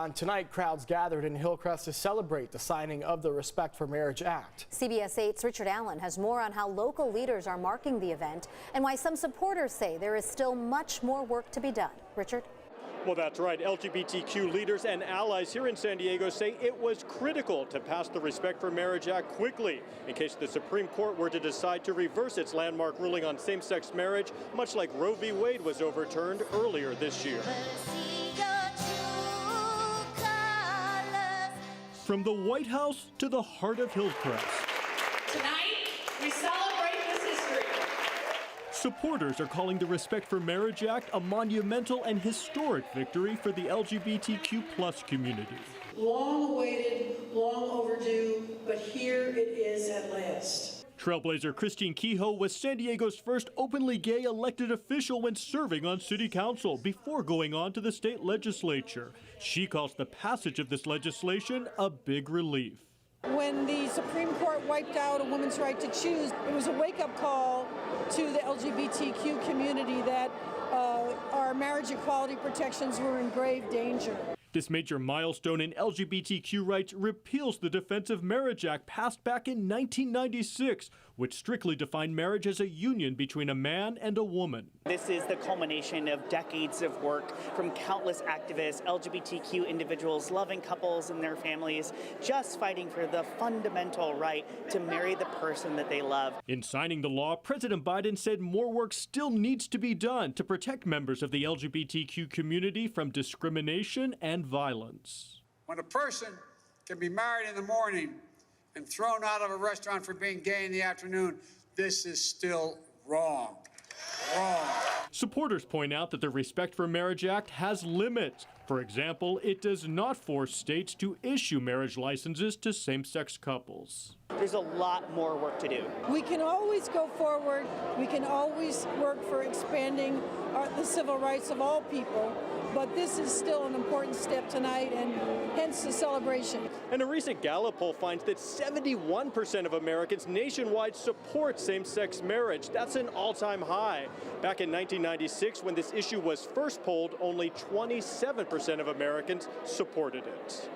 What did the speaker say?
Tonight, crowds gathered in Hillcrest to celebrate the signing of the Respect for Marriage Act. CBS 8's Richard Allen has more on how local leaders are marking the event and why some supporters say there is still much more work to be done. Richard? Well, that's right. LGBTQ leaders and allies here in San Diego say it was critical to pass the Respect for Marriage Act quickly in case the Supreme Court were to decide to reverse its landmark ruling on same-sex marriage, much like Roe v. Wade was overturned earlier this year. From the White House to the heart of Hillcrest. Tonight, we celebrate this history. Supporters are calling the Respect for Marriage Act a monumental and historic victory for the LGBTQ+ community. Long awaited, long overdue, but here it is at last. Trailblazer Christine Kehoe was San Diego's first openly gay elected official when serving on city council before going on to the state legislature. She calls the passage of this legislation a big relief. When the Supreme Court wiped out a woman's right to choose, it was a wake-up call to the LGBTQ community that our marriage equality protections were in grave danger. This major milestone in LGBTQ rights repeals the Defense of Marriage Act passed back in 1996, which strictly defined marriage as a union between a man and a woman. This is the culmination of decades of work from countless activists, LGBTQ individuals, loving couples and their families, just fighting for the fundamental right to marry the person that they love. In signing the law, President Biden said more work still needs to be done to protect members of the LGBTQ community from discrimination and violence. When a person can be married in the morning and thrown out of a restaurant for being gay in the afternoon, this is still wrong. Wrong. Supporters point out that the Respect for Marriage Act has limits. For example, it does not force states to issue marriage licenses to same-sex couples. There's a lot more work to do. We can always go forward. We can always work for expanding the civil rights of all people. But this is still an important step tonight, and hence the celebration. And a recent Gallup poll finds that 71% of Americans nationwide support same-sex marriage. That's an all-time high. Back in 1996, when this issue was first polled, only 27% of Americans supported it.